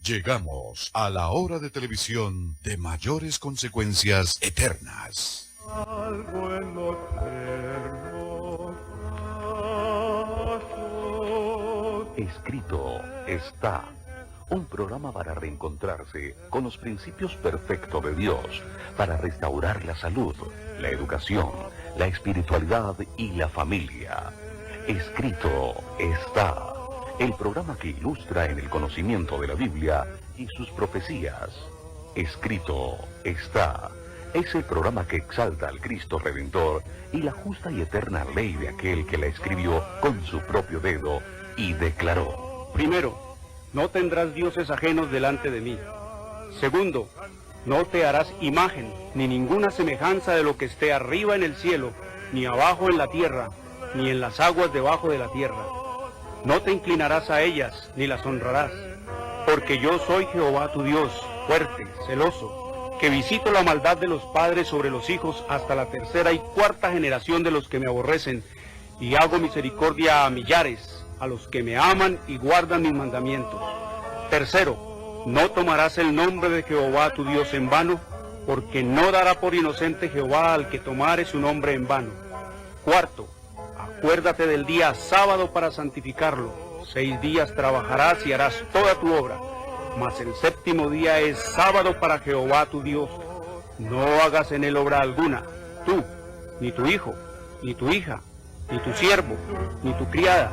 Llegamos a la hora de televisión de mayores consecuencias eternas. Algo en lo eterno pasó. Escrito está. Un programa para reencontrarse con los principios perfectos de Dios, para restaurar la salud, la educación, la espiritualidad y la familia. Escrito está. El programa que ilustra en el conocimiento de la Biblia y sus profecías. Escrito está. Es el programa que exalta al Cristo Redentor y la justa y eterna ley de aquel que la escribió con su propio dedo y declaró. Primero, no tendrás dioses ajenos delante de mí. Segundo, no te harás imagen, ni ninguna semejanza de lo que esté arriba en el cielo, ni abajo en la tierra, ni en las aguas debajo de la tierra. No te inclinarás a ellas, ni las honrarás, porque yo soy Jehová tu Dios, fuerte, celoso, que visito la maldad de los padres sobre los hijos hasta la tercera y cuarta generación de los que me aborrecen, y hago misericordia a millares, a los que me aman y guardan mis mandamientos. Tercero, no tomarás el nombre de Jehová tu Dios en vano, porque no dará por inocente Jehová al que tomare su nombre en vano. Cuarto, acuérdate del día sábado para santificarlo. 6 días trabajarás y harás toda tu obra, mas el séptimo día es sábado para Jehová tu Dios. No hagas en él obra alguna, tú, ni tu hijo, ni tu hija, ni tu siervo, ni tu criada,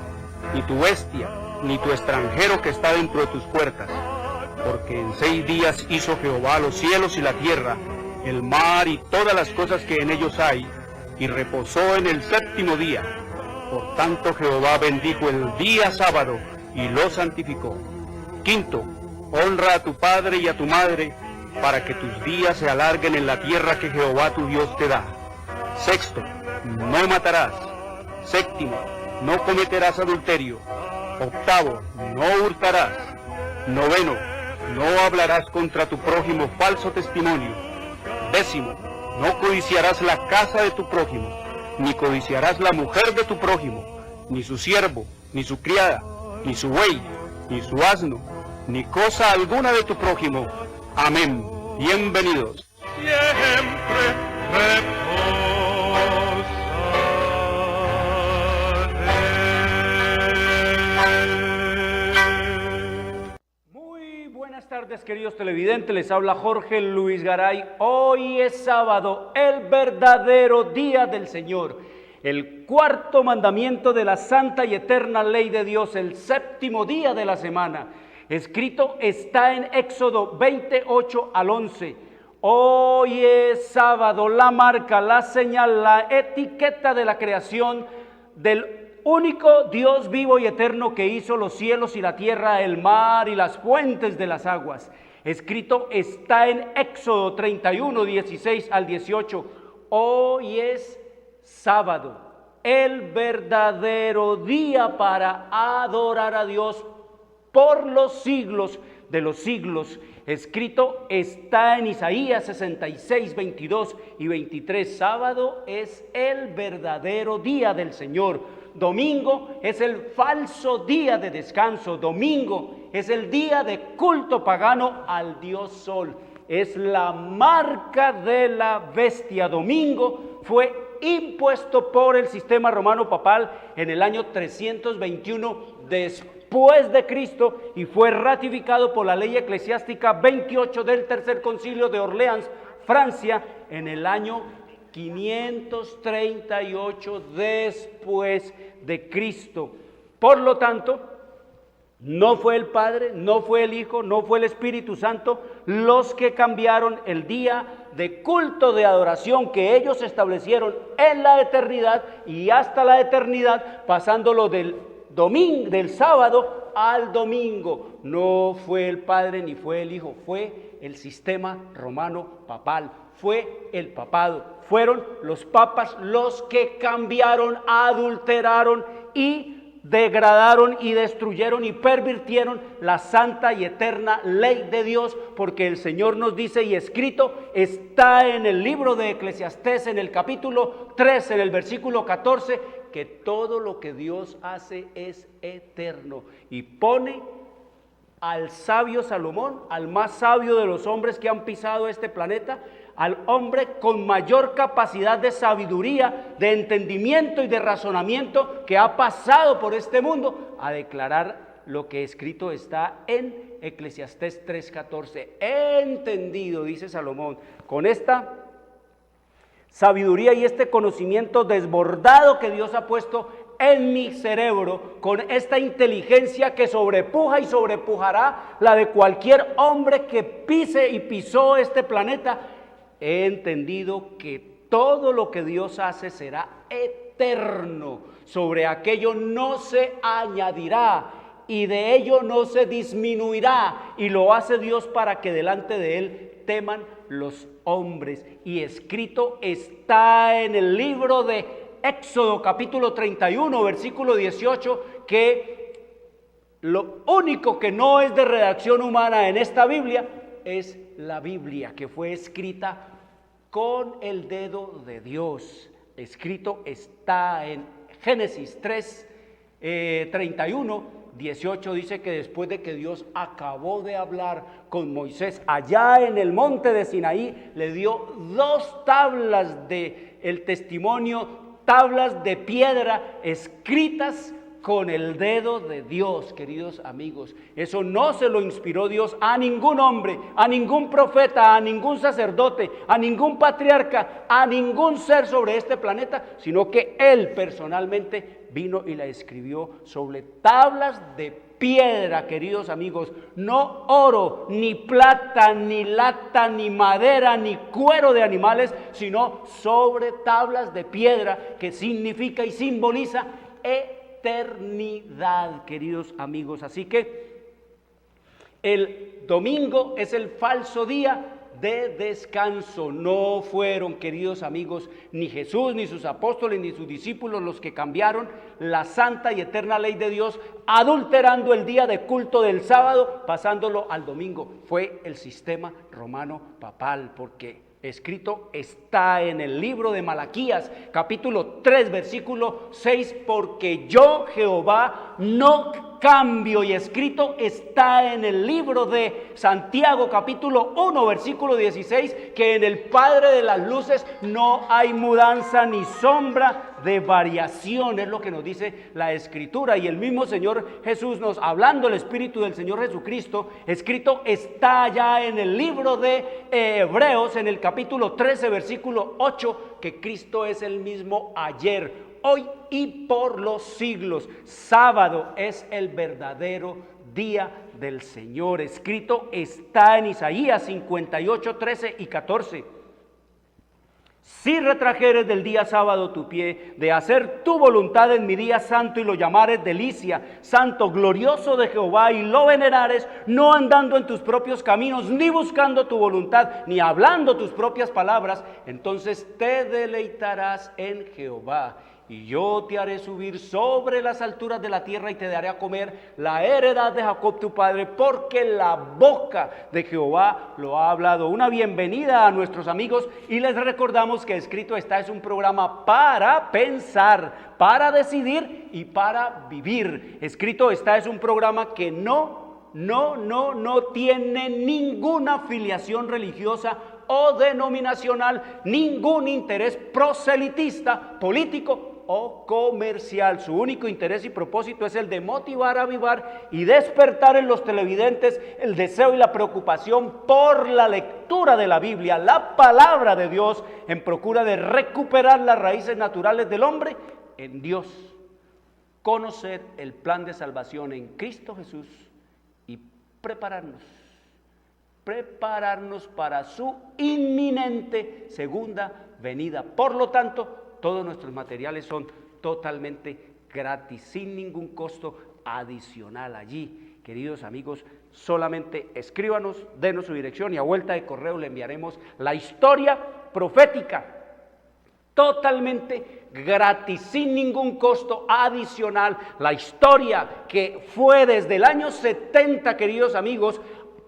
ni tu bestia, ni tu extranjero que está dentro de tus puertas. Porque en 6 días hizo Jehová los cielos y la tierra, el mar y todas las cosas que en ellos hay, y reposó en el séptimo día. Por tanto Jehová bendijo el día sábado y lo santificó. Quinto, honra a tu padre y a tu madre, para que tus días se alarguen en la tierra que Jehová tu Dios te da. Sexto, no matarás. Séptimo, no cometerás adulterio. Octavo, no hurtarás. Noveno, no hablarás contra tu prójimo falso testimonio. Décimo, no codiciarás la casa de tu prójimo, ni codiciarás la mujer de tu prójimo, ni su siervo, ni su criada, ni su buey, ni su asno, ni cosa alguna de tu prójimo. Amén. Bienvenidos. Siempre reposaré. Muy buenas tardes, queridos televidentes. Les habla Jorge Luis Garay. Hoy es sábado, el verdadero día del Señor. El cuarto mandamiento de la santa y eterna ley de Dios, el séptimo día de la semana. Escrito está en Éxodo 28 al 11. Hoy es sábado, la marca, la señal, la etiqueta de la creación del único Dios vivo y eterno que hizo los cielos y la tierra, el mar y las fuentes de las aguas. Escrito está en Éxodo 31, 16 al 18. Hoy es sábado, el verdadero día para adorar a Dios por los siglos de los siglos. Escrito está en Isaías 66, 22 y 23. Sábado es el verdadero día del Señor. Domingo es el falso día de descanso. Domingo es el día de culto pagano al dios Sol. Es la marca de la bestia. Domingo fue impuesto por el sistema romano papal en el año 321 después de Cristo y fue ratificado por la ley eclesiástica 28 del Tercer Concilio de Orleans, Francia, en el año 538 después de Cristo. Por lo tanto, no fue el Padre, no fue el Hijo, no fue el Espíritu Santo los que cambiaron el día de culto, de adoración que ellos establecieron en la eternidad y hasta la eternidad, pasándolo del sábado al domingo. No fue el Padre ni fue el Hijo, fue el sistema romano papal, fue el papado, fueron los papas los que cambiaron, adulteraron y degradaron y destruyeron y pervirtieron la santa y eterna ley de Dios, porque el Señor nos dice, y escrito está en el libro de Eclesiastés, en el capítulo 3, en el versículo 14, que todo lo que Dios hace es eterno y pone al sabio Salomón, al más sabio de los hombres que han pisado este planeta, al hombre con mayor capacidad de sabiduría, de entendimiento y de razonamiento que ha pasado por este mundo, a declarar lo que escrito está en Eclesiastés 3:14. He entendido, dice Salomón, con esta sabiduría y este conocimiento desbordado que Dios ha puesto en mi cerebro, con esta inteligencia que sobrepuja y sobrepujará la de cualquier hombre que pise y pisó este planeta, he entendido que todo lo que Dios hace será eterno, sobre aquello no se añadirá y de ello no se disminuirá, y lo hace Dios para que delante de Él teman los hombres. Y escrito está en el libro de Éxodo capítulo 31 versículo 18 que lo único que no es de redacción humana en esta Biblia es la Biblia, que fue escrita con el dedo de Dios. Escrito está en Génesis 31:18, dice que después de que Dios acabó de hablar con Moisés allá en el monte de Sinaí, le dio 2 tablas de el testimonio, tablas de piedra escritas con el dedo de Dios, queridos amigos. Eso no se lo inspiró Dios a ningún hombre, a ningún profeta, a ningún sacerdote, a ningún patriarca, a ningún ser sobre este planeta, sino que Él personalmente vino y la escribió sobre tablas de piedra, queridos amigos. No oro, ni plata, ni lata, ni madera, ni cuero de animales, sino sobre tablas de piedra, que significa y simboliza eternidad, queridos amigos. Así que el domingo es el falso día de descanso. No fueron, queridos amigos, ni Jesús, ni sus apóstoles, ni sus discípulos los que cambiaron la santa y eterna ley de Dios, adulterando el día de culto del sábado, pasándolo al domingo. Fue el sistema romano papal, porque escrito está en el libro de Malaquías, capítulo 3, versículo 6, porque yo, Jehová, no cambio, y escrito está en el libro de Santiago, capítulo 1, versículo 16, que en el Padre de las luces no hay mudanza ni sombra de variación, es lo que nos dice la Escritura. Y el mismo Señor Jesús, nos hablando el Espíritu del Señor Jesucristo, escrito está ya en el libro de Hebreos, en el capítulo 13, versículo 8, que Cristo es el mismo ayer, hoy y por los siglos. Sábado es el verdadero día del Señor. Escrito está en Isaías 58, 13 y 14. Si retrajeres del día sábado tu pie, de hacer tu voluntad en mi día santo, y lo llamares delicia, santo, glorioso de Jehová, y lo venerares, no andando en tus propios caminos, ni buscando tu voluntad, ni hablando tus propias palabras, entonces te deleitarás en Jehová. Y yo te haré subir sobre las alturas de la tierra, y te daré a comer la heredad de Jacob tu padre, porque la boca de Jehová lo ha hablado. Una bienvenida a nuestros amigos, y les recordamos que escrito está es un programa para pensar, para decidir y para vivir. Escrito está es un programa que no tiene ninguna afiliación religiosa o denominacional, ningún interés proselitista, político o comercial. Su único interés y propósito es el de motivar, avivar y despertar en los televidentes el deseo y la preocupación por la lectura de la Biblia, la palabra de Dios, en procura de recuperar las raíces naturales del hombre en Dios, conocer el plan de salvación en Cristo Jesús y prepararnos para su inminente segunda venida. Por lo tanto, todos nuestros materiales son totalmente gratis, sin ningún costo adicional allí. Queridos amigos, solamente escríbanos, denos su dirección, y a vuelta de correo le enviaremos la historia profética, totalmente gratis, sin ningún costo adicional. La historia que fue desde el año 70, queridos amigos,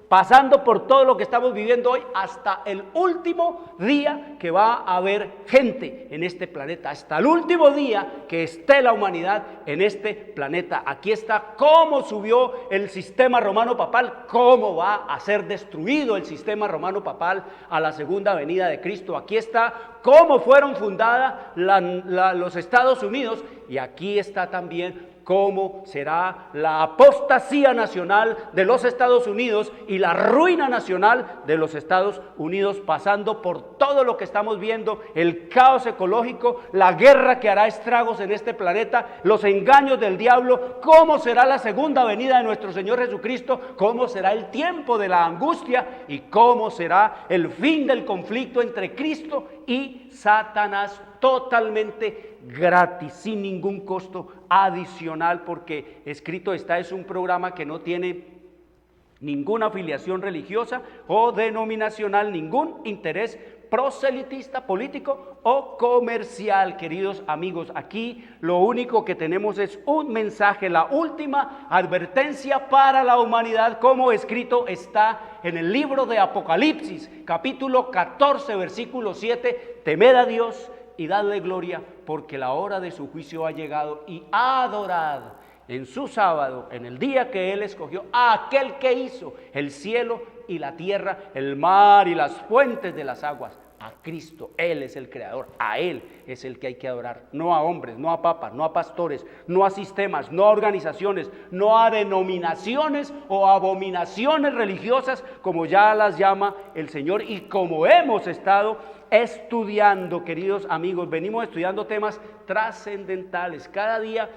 pasando por todo lo que estamos viviendo hoy, hasta el último día que va a haber gente en este planeta, hasta el último día que esté la humanidad en este planeta. Aquí está cómo subió el sistema romano papal, cómo va a ser destruido el sistema romano papal a la segunda venida de Cristo. Aquí está cómo fueron fundadas los Estados Unidos, y aquí está también cómo será la apostasía nacional de los Estados Unidos y la ruina nacional de los Estados Unidos, pasando por todo lo que estamos viendo, el caos ecológico, la guerra que hará estragos en este planeta, los engaños del diablo, cómo será la segunda venida de nuestro Señor Jesucristo, cómo será el tiempo de la angustia y cómo será el fin del conflicto entre Cristo y Satanás, totalmente gratis, sin ningún costo adicional, porque escrito está, es un programa que no tiene ninguna afiliación religiosa o denominacional, ningún interés proselitista, político o comercial. Queridos amigos, aquí lo único que tenemos es un mensaje, la última advertencia para la humanidad, como escrito está en el libro de Apocalipsis, capítulo 14, versículo 7, temed a Dios y dadle gloria, porque la hora de su juicio ha llegado, y adorad en su sábado, en el día que Él escogió, a aquel que hizo el cielo y la tierra, el mar y las fuentes de las aguas. A Cristo, Él es el creador, a Él es el que hay que adorar, no a hombres, no a papas, no a pastores, no a sistemas, no a organizaciones, no a denominaciones o abominaciones religiosas, como ya las llama el Señor, y como hemos estado estudiando, queridos amigos, venimos estudiando temas trascendentales. Cada día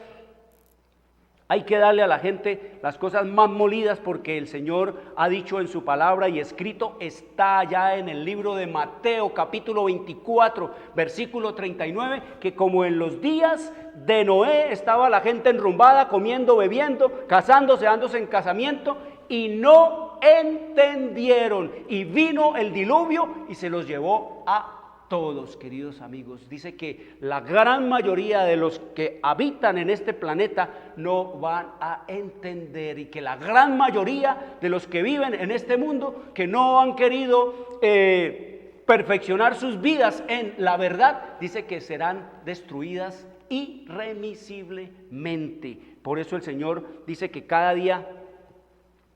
hay que darle a la gente las cosas más molidas, porque el Señor ha dicho en su palabra, y escrito está ya en el libro de Mateo capítulo 24 versículo 39, que como en los días de Noé estaba la gente enrumbada, comiendo, bebiendo, casándose, dándose en casamiento, y no entendieron, y vino el diluvio y se los llevó a todos. Queridos amigos, dice que la gran mayoría de los que habitan en este planeta no van a entender, y que la gran mayoría de los que viven en este mundo, que no han querido perfeccionar sus vidas en la verdad, dice que serán destruidas irremisiblemente. Por eso el Señor dice que cada día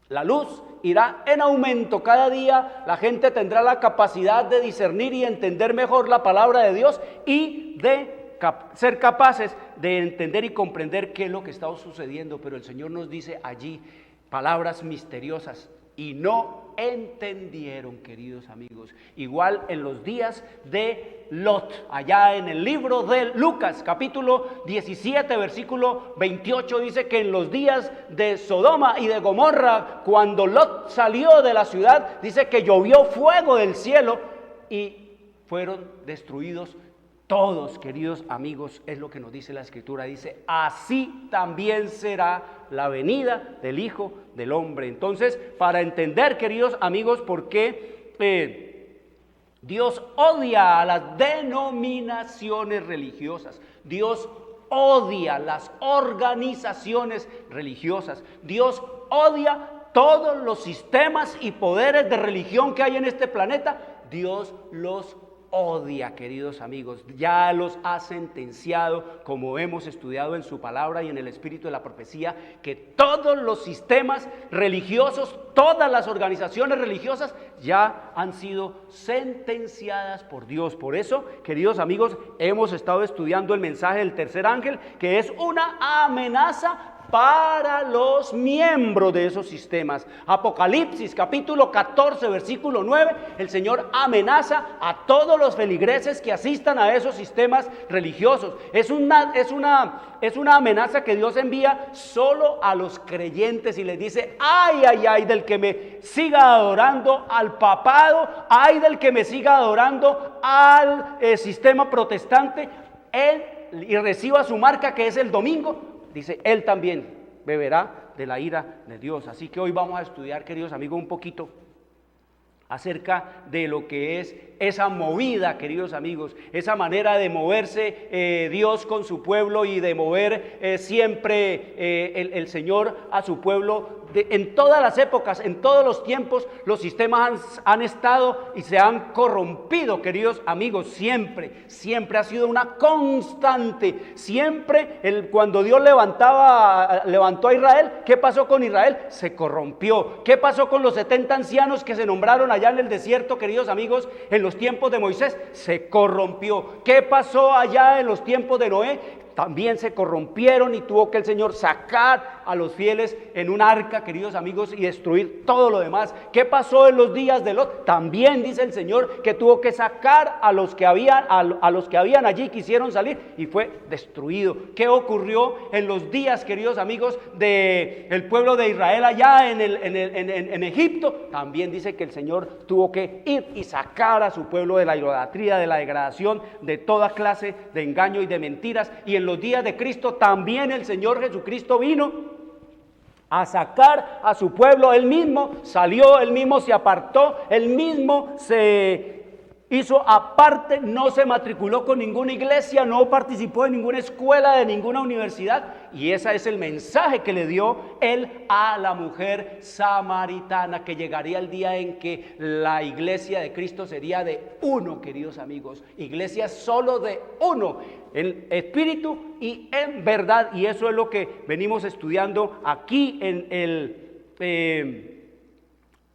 la luz irá en aumento, cada día la gente tendrá la capacidad de discernir y entender mejor la palabra de Dios, y de ser capaces de entender y comprender qué es lo que está sucediendo. Pero el Señor nos dice allí palabras misteriosas, y no entendieron, queridos amigos. Igual en los días de Lot, allá en el libro de Lucas, capítulo 17, versículo 28, dice que en los días de Sodoma y de Gomorra, cuando Lot salió de la ciudad, dice que llovió fuego del cielo y fueron destruidos todos. Queridos amigos, es lo que nos dice la Escritura. Dice, así también será la venida del Hijo del Hombre. Entonces, para entender, queridos amigos, por qué Dios odia a las denominaciones religiosas, Dios odia las organizaciones religiosas, Dios odia todos los sistemas y poderes de religión que hay en este planeta, Dios los odia, queridos amigos, ya los ha sentenciado, como hemos estudiado en su palabra y en el espíritu de la profecía, que todos los sistemas religiosos, todas las organizaciones religiosas ya han sido sentenciadas por Dios. Por eso, queridos amigos, hemos estado estudiando el mensaje del tercer ángel, que es una amenaza para los miembros de esos sistemas. Apocalipsis capítulo 14 versículo 9, el Señor amenaza a todos los feligreses que asistan a esos sistemas religiosos. Es una amenaza que Dios envía solo a los creyentes, y les dice, ay, ay, ay del que me siga adorando al papado, ay del que me siga adorando al sistema protestante, y reciba su marca, que es el domingo. Dice, él también beberá de la ira de Dios. Así que hoy vamos a estudiar, queridos amigos, un poquito acerca de lo que es esa movida, queridos amigos, esa manera de moverse Dios con su pueblo, y de mover siempre el Señor a su pueblo en todas las épocas, en todos los tiempos, los sistemas han estado y se han corrompido, queridos amigos, siempre ha sido una constante. Siempre, cuando Dios levantó a Israel, ¿qué pasó con Israel? Se corrompió. ¿Qué pasó con los 70 ancianos que se nombraron allá en el desierto, queridos amigos, en los tiempos de Moisés? Se corrompió. ¿Qué pasó allá en los tiempos de Noé? También se corrompieron y tuvo que el Señor sacar a los fieles en un arca, queridos amigos, y destruir todo lo demás. ¿Qué pasó en los días de Lot? También dice el Señor que tuvo que sacar a los que habían allí, quisieron salir, y fue destruido. ¿Qué ocurrió en los días, queridos amigos, del pueblo de Israel allá en Egipto? También dice que el Señor tuvo que ir y sacar a su pueblo de la idolatría, de la degradación, de toda clase de engaño y de mentiras. Y en los días de Cristo también el Señor Jesucristo vino a sacar a su pueblo. Él mismo salió, él mismo se apartó, él mismo se hizo aparte, no se matriculó con ninguna iglesia, no participó en ninguna escuela, de ninguna universidad, y ese es el mensaje que le dio él a la mujer samaritana, que llegaría el día en que la iglesia de Cristo sería de uno, queridos amigos, iglesia solo de uno, en espíritu y en verdad, y eso es lo que venimos estudiando aquí en el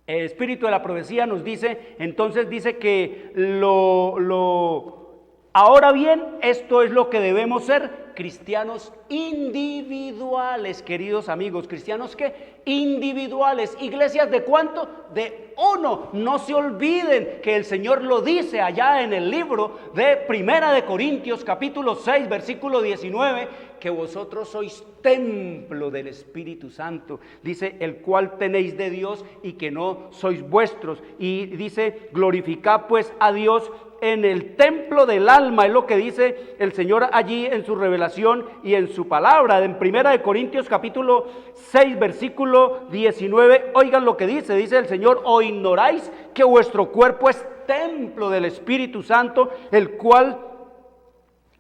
espíritu de la profecía. Nos dice, entonces dice que ahora bien, esto es lo que debemos ser: cristianos individuales, queridos amigos. ¿Cristianos qué? Individuales. ¿Iglesias de cuánto? De uno. No se olviden que el Señor lo dice allá en el libro de Primera de Corintios, capítulo 6, versículo 19, que vosotros sois templo del Espíritu Santo. Dice, el cual tenéis de Dios y que no sois vuestros. Y dice, glorificad pues a Dios en el templo del alma, es lo que dice el Señor allí en su revelación y en su palabra. En Primera de Corintios capítulo 6 versículo 19, oigan lo que dice el Señor: ¿o ignoráis que vuestro cuerpo es templo del Espíritu Santo, el cual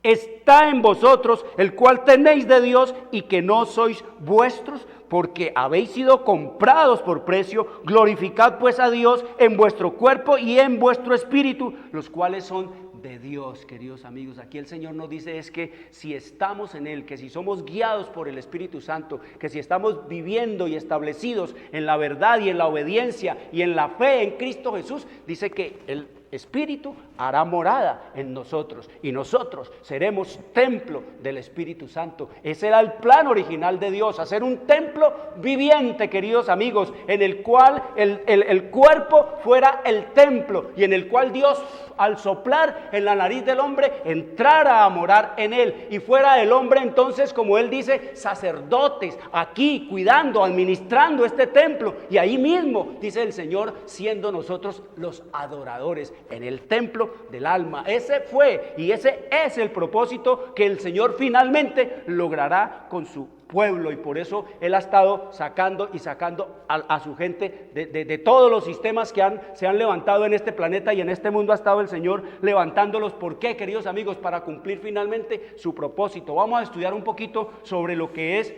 está en vosotros, el cual tenéis de Dios y que no sois vuestros? Porque habéis sido comprados por precio. Glorificad pues a Dios en vuestro cuerpo y en vuestro espíritu, los cuales son de Dios, queridos amigos. Aquí el Señor nos dice es que si estamos en Él, que si somos guiados por el Espíritu Santo, que si estamos viviendo y establecidos en la verdad y en la obediencia y en la fe en Cristo Jesús, dice que el Espíritu hará morada en nosotros y nosotros seremos templo del Espíritu Santo. Ese era el plan original de Dios, hacer un templo viviente, queridos amigos, en el cual el cuerpo fuera el templo y en el cual Dios, al soplar en la nariz del hombre, entrara a morar en él y fuera el hombre entonces, como él dice, sacerdotes aquí cuidando, administrando este templo, y ahí mismo, dice el Señor, siendo nosotros los adoradores en el templo del alma. Ese fue y ese es el propósito que el Señor finalmente logrará con su pueblo, y por eso Él ha estado sacando a su gente de todos los sistemas que se han levantado en este planeta y en este mundo. Ha estado el Señor levantándolos. ¿Por qué, queridos amigos? Para cumplir finalmente su propósito. Vamos a estudiar un poquito sobre lo que es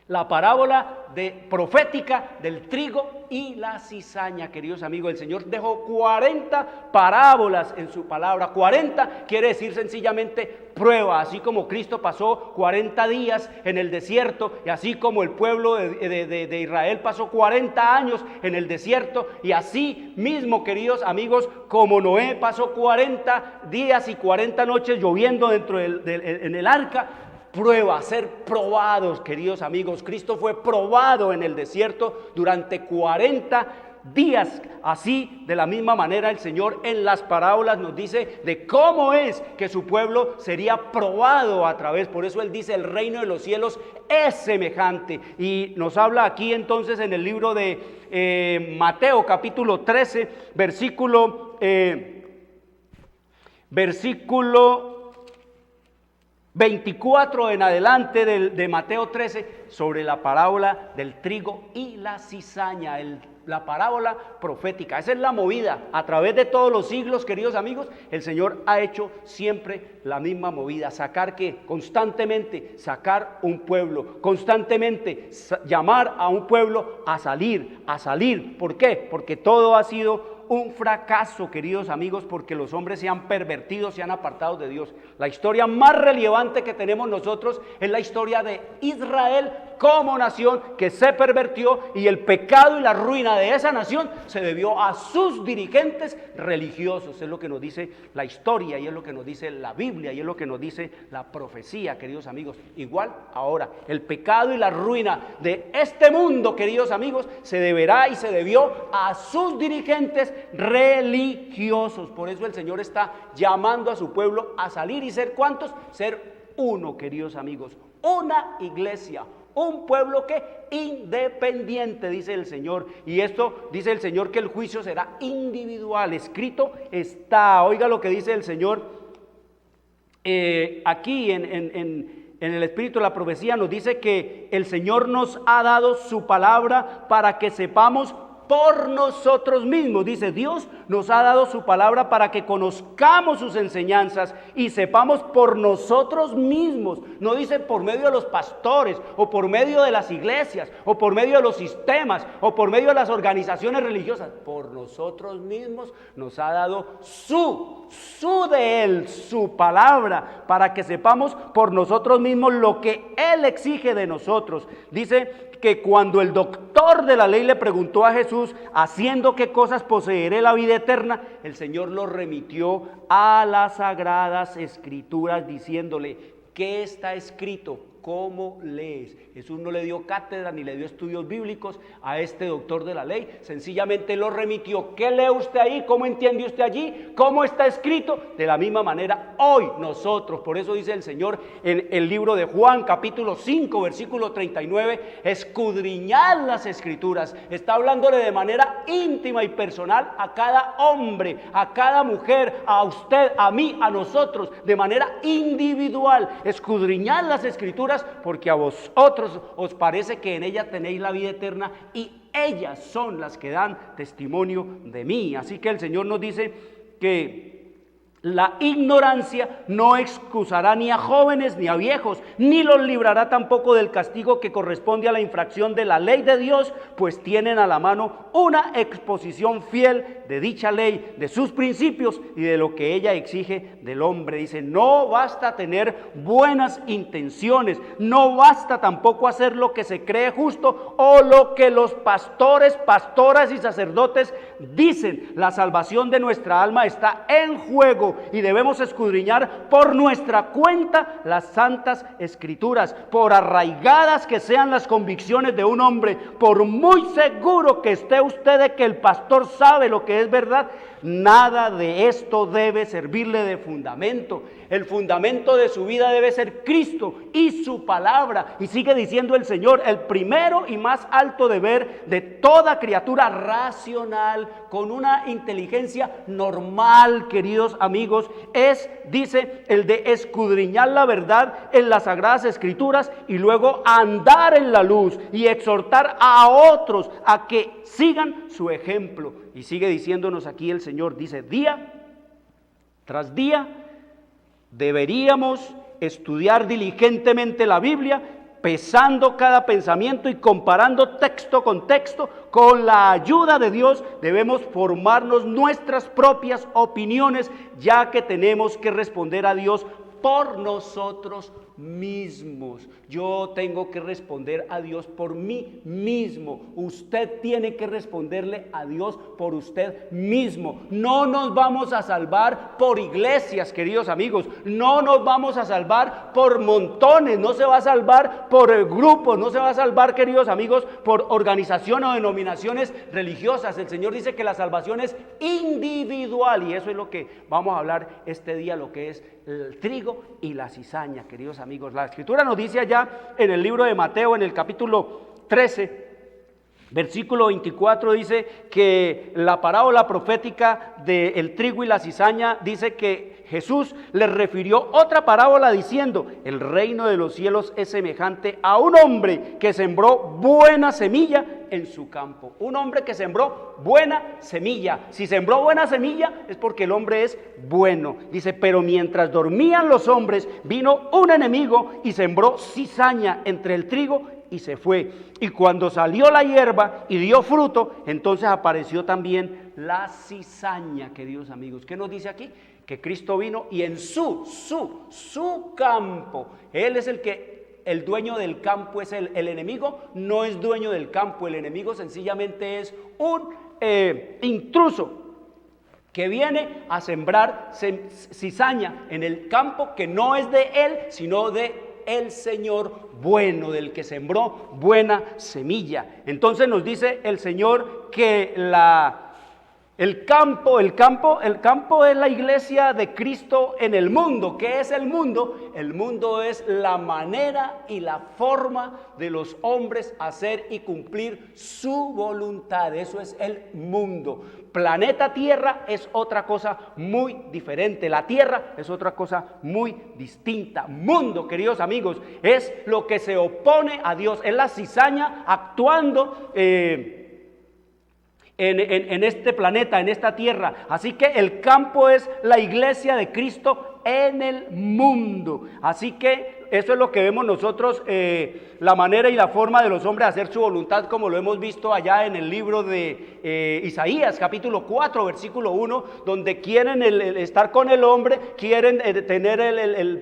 la parábola profética del trigo y la cizaña, queridos amigos. El Señor dejó 40 parábolas en su palabra. 40 quiere decir sencillamente prueba. Así como Cristo pasó 40 días en el desierto, y así como el pueblo de Israel pasó 40 años en el desierto, y así mismo, queridos amigos, como Noé pasó 40 días y 40 noches lloviendo en el arca. Prueba, ser probados, queridos amigos. Cristo fue probado en el desierto durante 40 días. Así, de la misma manera, el Señor en las parábolas nos dice de cómo es que su pueblo sería probado a través. Por eso Él dice, el reino de los cielos es semejante. Y nos habla aquí entonces en el libro de Mateo capítulo 13, versículo 24 en adelante de Mateo 13, sobre la parábola del trigo y la cizaña, la parábola profética. Esa es la movida. A través de todos los siglos, queridos amigos, el Señor ha hecho siempre la misma movida. ¿Sacar qué? Constantemente sacar un pueblo, constantemente llamar a un pueblo a salir. ¿Por qué? Porque todo ha sido un fracaso, queridos amigos, porque los hombres se han pervertido, se han apartado de Dios. La historia más relevante que tenemos nosotros es la historia de Israel como nación que se pervertió, y el pecado y la ruina de esa nación se debió a sus dirigentes religiosos. Es lo que nos dice la historia, y es lo que nos dice la Biblia, y es lo que nos dice la profecía, queridos amigos. Igual ahora, el pecado y la ruina de este mundo, queridos amigos, se deberá y se debió a sus dirigentes religiosos. Por eso el Señor está llamando a su pueblo a salir y ser, ¿cuántos? Ser uno, queridos amigos, una iglesia, un pueblo que independiente, dice el Señor. Y esto dice el Señor, que el juicio será individual. Escrito está. Oiga lo que dice el Señor aquí en el Espíritu de la Profecía. Nos dice que el Señor nos ha dado su palabra para que sepamos por nosotros mismos. Dice, Dios nos ha dado su palabra para que conozcamos sus enseñanzas y sepamos por nosotros mismos. No dice por medio de los pastores, o por medio de las iglesias, o por medio de los sistemas, o por medio de las organizaciones religiosas. Por nosotros mismos nos ha dado su palabra, para que sepamos por nosotros mismos lo que Él exige de nosotros. Dice que cuando el doctor de la ley le preguntó a Jesús, ¿haciendo qué cosas poseeré la vida eterna?, el Señor lo remitió a las sagradas escrituras, diciéndole, ¿qué está escrito? ¿Cómo lees? Jesús no le dio cátedra ni le dio estudios bíblicos a este doctor de la ley, sencillamente lo remitió. ¿Qué lee usted ahí? ¿Cómo entiende usted allí? ¿Cómo está escrito? De la misma manera hoy nosotros, por eso dice el Señor en el libro de Juan capítulo 5 versículo 39, escudriñad las escrituras. Está hablándole de manera íntima y personal a cada hombre, a cada mujer, a usted, a mí, a nosotros, de manera individual. Escudriñad las escrituras, porque a vosotros os parece que en ella tenéis la vida eterna, y ellas son las que dan testimonio de mí. Así que el Señor nos dice que la ignorancia no excusará ni a jóvenes ni a viejos, ni los librará tampoco del castigo que corresponde a la infracción de la ley de Dios, pues tienen a la mano una exposición fiel de dicha ley, de sus principios y de lo que ella exige del hombre. Dice, no basta tener buenas intenciones, no basta tampoco hacer lo que se cree justo o lo que los pastores, pastoras y sacerdotes dicen. La salvación de nuestra alma está en juego y debemos escudriñar por nuestra cuenta las santas escrituras. Por arraigadas que sean las convicciones de un hombre, por muy seguro que esté usted de que el pastor sabe lo que es verdad, nada de esto debe servirle de fundamento. El fundamento de su vida debe ser Cristo y su palabra. Y sigue diciendo el Señor, el primero y más alto deber de toda criatura racional, con una inteligencia normal, queridos amigos, es, dice, el de escudriñar la verdad en las sagradas escrituras y luego andar en la luz y exhortar a otros a que sigan su ejemplo. Y sigue diciéndonos aquí el Señor, dice, día tras día deberíamos estudiar diligentemente la Biblia, pesando cada pensamiento y comparando texto con texto. Con la ayuda de Dios debemos formarnos nuestras propias opiniones, ya que tenemos que responder a Dios por nosotros mismos. Yo tengo que responder a Dios por mí mismo. Usted tiene que responderle a Dios por usted mismo. No nos vamos a salvar por iglesias, queridos amigos. No nos vamos a salvar por montones. No se va a salvar por grupos. No se va a salvar, queridos amigos, por organizaciones o denominaciones religiosas. El Señor dice que la salvación es individual, y eso es lo que vamos a hablar este día, lo que es el trigo y la cizaña, queridos amigos. La Escritura nos dice allá en el libro de Mateo, en el capítulo 13, Versículo 24 dice que la parábola profética del trigo y la cizaña dice que Jesús les refirió otra parábola diciendo: el reino de los cielos es semejante a un hombre que sembró buena semilla en su campo. Un hombre que sembró buena semilla. Si sembró buena semilla es porque el hombre es bueno. Dice: pero mientras dormían los hombres, vino un enemigo y sembró cizaña entre el trigo y se fue. Y cuando salió la hierba y dio fruto, entonces apareció también la cizaña, queridos amigos. ¿Qué nos dice aquí? Que Cristo vino y en su campo, Él es el dueño del campo, es el enemigo no es dueño del campo, el enemigo sencillamente es un intruso que viene a sembrar cizaña en el campo que no es de Él, sino de el Señor bueno, del que sembró buena semilla. Entonces nos dice el Señor que el campo es la iglesia de Cristo en el mundo. ¿Qué es el mundo? El mundo es la manera y la forma de los hombres hacer y cumplir su voluntad. Eso es el mundo. Planeta Tierra es otra cosa muy diferente. La Tierra es otra cosa muy distinta. Mundo, queridos amigos, es lo que se opone a Dios. Es la cizaña actuando en este planeta, en esta tierra. Así que el campo es la iglesia de Cristo en el mundo. Así que eso es lo que vemos nosotros, la manera y la forma de los hombres hacer su voluntad, como lo hemos visto allá en el libro de Isaías, capítulo 4, versículo 1, donde quieren estar con el hombre, quieren tener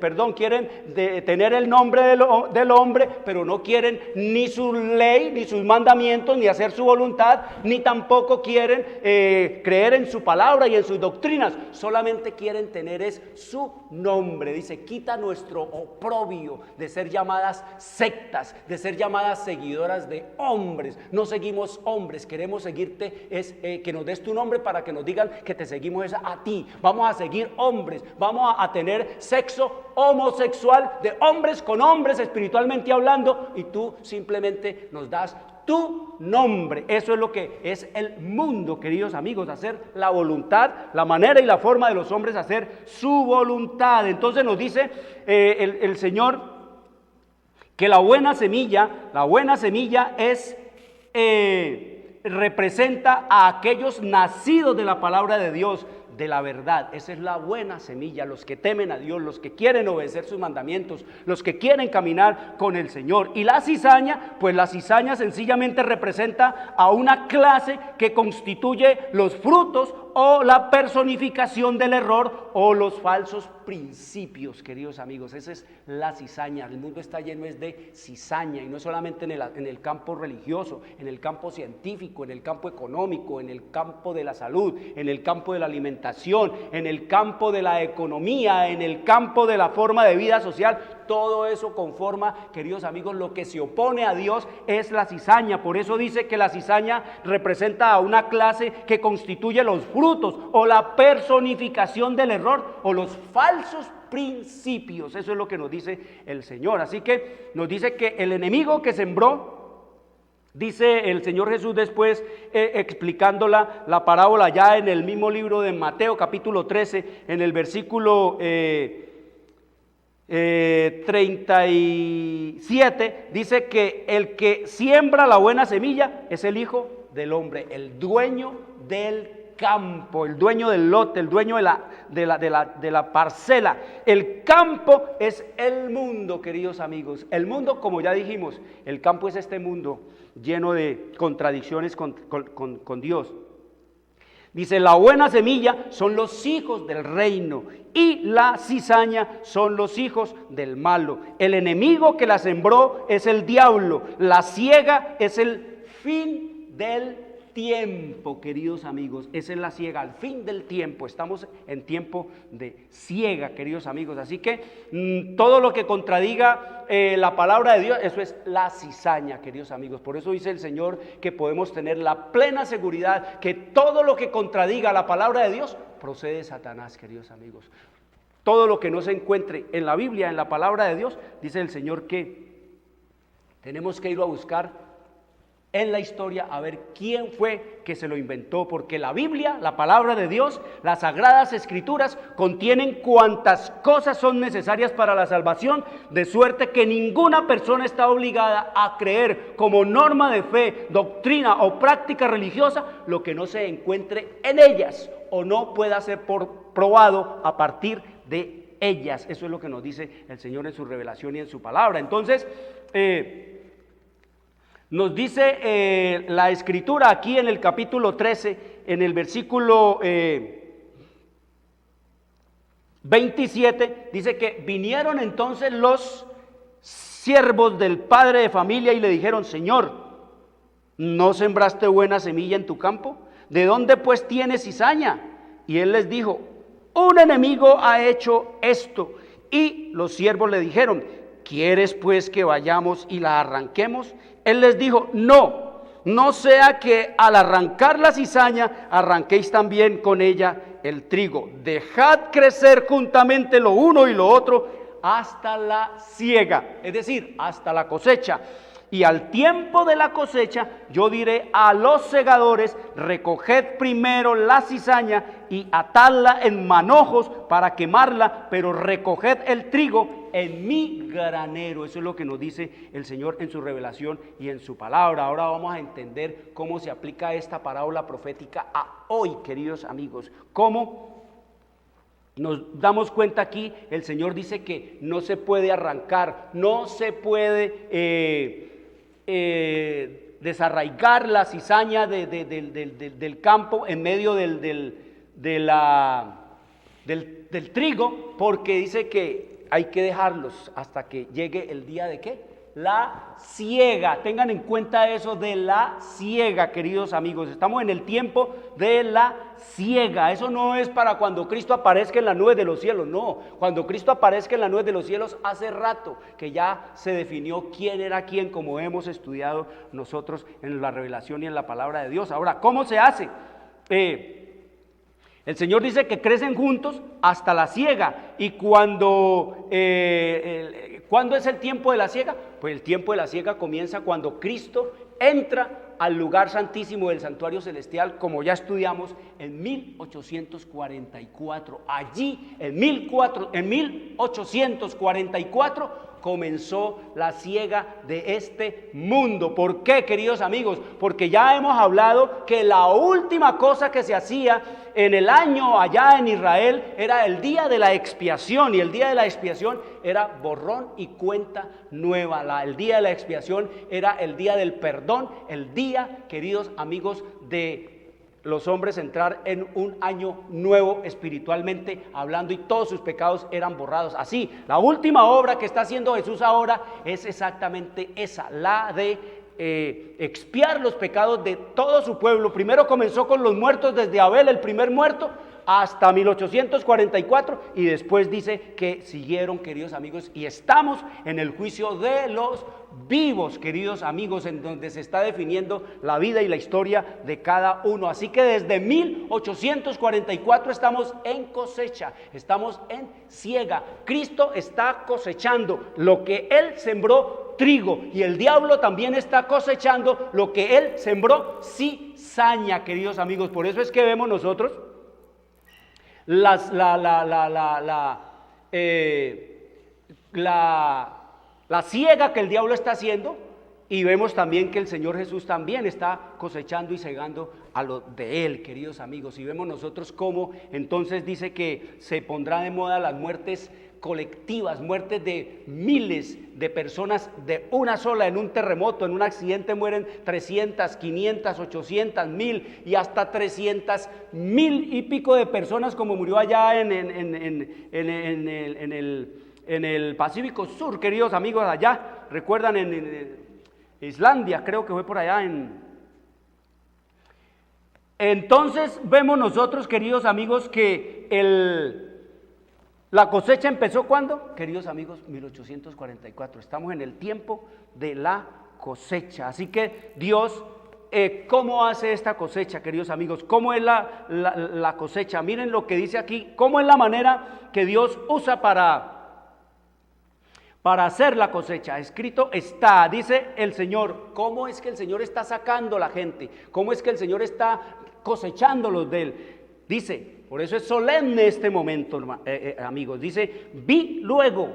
tener el nombre del hombre, pero no quieren ni su ley, ni sus mandamientos, ni hacer su voluntad, ni tampoco quieren creer en su palabra y en sus doctrinas. Solamente quieren tener es su nombre. Dice: quita nuestro oprobio de ser llamadas sectas, de ser llamadas seguidoras de hombres. No seguimos hombres, queremos seguirte, que nos des tu nombre para que nos digan que te seguimos es a ti. Vamos a seguir hombres, vamos a tener sexo homosexual de hombres con hombres espiritualmente hablando, y tú simplemente nos das tu nombre. Eso es lo que es el mundo, queridos amigos, hacer la voluntad, la manera y la forma de los hombres hacer su voluntad. Entonces nos dice el Señor que la buena semilla es representa a aquellos nacidos de la palabra de Dios, de la verdad. Esa es la buena semilla, los que temen a Dios, los que quieren obedecer sus mandamientos, los que quieren caminar con el Señor. Y la cizaña, pues la cizaña sencillamente representa a una clase que constituye los frutos o la personificación del error o los falsos principios, queridos amigos. Esa es la cizaña. El mundo está lleno de cizaña, y no solamente en el campo religioso, en el campo científico, en el campo económico, en el campo de la salud, en el campo de la alimentación, en el campo de la economía, en el campo de la forma de vida social. Todo eso conforma, queridos amigos, lo que se opone a Dios es la cizaña. Por eso dice que la cizaña representa a una clase que constituye los frutos o la personificación del error o los falsos principios. Eso es lo que nos dice el Señor. Así que nos dice que el enemigo que sembró, dice el Señor Jesús después explicando la parábola ya en el mismo libro de Mateo capítulo 13, en el versículo 37, dice que el que siembra la buena semilla es el Hijo del Hombre, el dueño del campo, el dueño del lote, el dueño de la parcela. El campo es el mundo, queridos amigos. El mundo, como ya dijimos, el campo es este mundo lleno de contradicciones con Dios. Dice: la buena semilla son los hijos del reino y la cizaña son los hijos del malo. El enemigo que la sembró es el diablo. La siega es el fin del tiempo, queridos amigos. Esa es la siega, al fin del tiempo. Estamos en tiempo de siega, queridos amigos. Así que todo lo que contradiga la palabra de Dios, eso es la cizaña, queridos amigos. Por eso dice el Señor que podemos tener la plena seguridad que todo lo que contradiga la palabra de Dios procede de Satanás, queridos amigos. Todo lo que no se encuentre en la Biblia, en la palabra de Dios, dice el Señor que tenemos que ir a buscar en la historia a ver quién fue que se lo inventó, porque la Biblia, la palabra de Dios, las sagradas escrituras contienen cuantas cosas son necesarias para la salvación, de suerte que ninguna persona está obligada a creer como norma de fe, doctrina o práctica religiosa lo que no se encuentre en ellas o no pueda ser probado a partir de ellas. Eso es lo que nos dice el Señor en su revelación y en su palabra. Entonces, nos dice la escritura aquí en el capítulo 13, en el versículo 27, dice que vinieron entonces los siervos del padre de familia y le dijeron: Señor, ¿no sembraste buena semilla en tu campo? ¿De dónde pues tienes cizaña? Y él les dijo: un enemigo ha hecho esto. Y los siervos le dijeron: ¿quieres pues que vayamos y la arranquemos? Él les dijo: no sea que al arrancar la cizaña arranquéis también con ella el trigo. Dejad crecer juntamente lo uno y lo otro hasta la siega, es decir, hasta la cosecha. Y al tiempo de la cosecha yo diré a los segadores: recoged primero la cizaña y atadla en manojos para quemarla, pero recoged el trigo en mi granero. Eso es lo que nos dice el Señor en su revelación y en su palabra. Ahora vamos a entender cómo se aplica esta parábola profética a hoy, queridos amigos. Cómo nos damos cuenta aquí, el Señor dice que no se puede arrancar, no se puede desarraigar la cizaña del campo en medio del trigo, porque dice que hay que dejarlos hasta que llegue el día de ¿qué? La siega. Tengan en cuenta eso de la siega, queridos amigos. Estamos en el tiempo de la siega. Eso no es para cuando Cristo aparezca en la nube de los cielos, no. Cuando Cristo aparezca en la nube de los cielos, hace rato que ya se definió quién era quién, como hemos estudiado nosotros en la revelación y en la palabra de Dios. Ahora, ¿cómo se hace? El Señor dice que crecen juntos hasta la siega. Y ¿cuándo es el tiempo de la siega? Pues el tiempo de la siega comienza cuando Cristo entra al lugar santísimo del santuario celestial, como ya estudiamos, en 1844. Allí, en 1844, comenzó la siega de este mundo. ¿Por qué, queridos amigos? Porque ya hemos hablado que la última cosa que se hacía en el año allá en Israel era el día de la expiación, y el día de la expiación era borrón y cuenta nueva. El día de la expiación era el día del perdón, el día, queridos amigos, de los hombres entrar en un año nuevo espiritualmente hablando, y todos sus pecados eran borrados. Así, la última obra que está haciendo Jesús ahora es exactamente esa, la de expiar los pecados de todo su pueblo. Primero comenzó con los muertos desde Abel, el primer muerto, hasta 1844, y después dice que siguieron, queridos amigos, y estamos en el juicio de los vivos, queridos amigos, en donde se está definiendo la vida y la historia de cada uno. Así que desde 1844 estamos en cosecha, estamos en siega. Cristo está cosechando lo que Él sembró, trigo, y el diablo también está cosechando lo que Él sembró, cizaña, queridos amigos. Por eso es que vemos nosotros la siega que el diablo está haciendo, y vemos también que el Señor Jesús también está cosechando y segando a lo de Él, queridos amigos. Y vemos nosotros cómo entonces dice que se pondrá de moda las muertes colectivas, muertes de miles de personas de una sola. En un terremoto, en un accidente mueren 300, 500, 800, 1000 y hasta 300,000 y pico de personas, como murió allá en el Pacífico Sur, queridos amigos, allá, recuerdan, en Islandia, creo que fue por allá. Entonces vemos nosotros, queridos amigos, que la cosecha empezó ¿cuándo? Queridos amigos, 1844. Estamos en el tiempo de la cosecha. Así que Dios, ¿cómo hace esta cosecha, queridos amigos? ¿Cómo es la cosecha? Miren lo que dice aquí. ¿Cómo es la manera que Dios usa para para hacer la cosecha. Escrito está, dice el Señor. ¿Cómo es que el Señor está sacando la gente? ¿Cómo es que el Señor está cosechándolos de él? Dice, por eso es solemne este momento, amigos. Dice, vi luego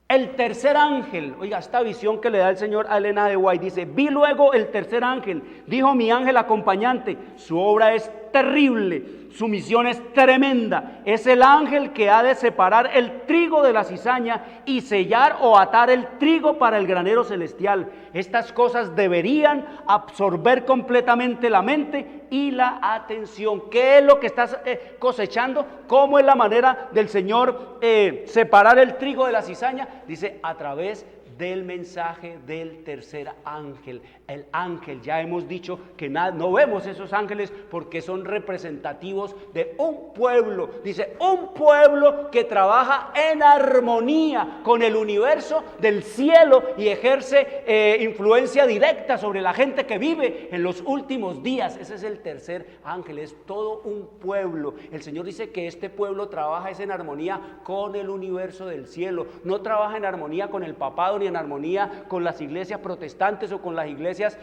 el tercer ángel. Oiga, esta visión que le da el Señor a Elena de White, dice, vi luego el tercer ángel, dijo mi ángel acompañante, su obra es terrible, su misión es tremenda, es el ángel que ha de separar el trigo de la cizaña y sellar o atar el trigo para el granero celestial. Estas cosas deberían absorber completamente la mente y la atención. ¿Qué es lo que estás cosechando? ¿Cómo es la manera del Señor separar el trigo de la cizaña? Dice, a través del mensaje del tercer ángel. El ángel, ya hemos dicho que no vemos esos ángeles porque son representativos de un pueblo. Dice, un pueblo que trabaja en armonía con el universo del cielo y ejerce influencia directa sobre la gente que vive en los últimos días. Ese es el tercer ángel, es todo un pueblo. El Señor dice que este pueblo trabaja en armonía con el universo del cielo. No trabaja en armonía con el papado ni en armonía con las iglesias protestantes o con las iglesias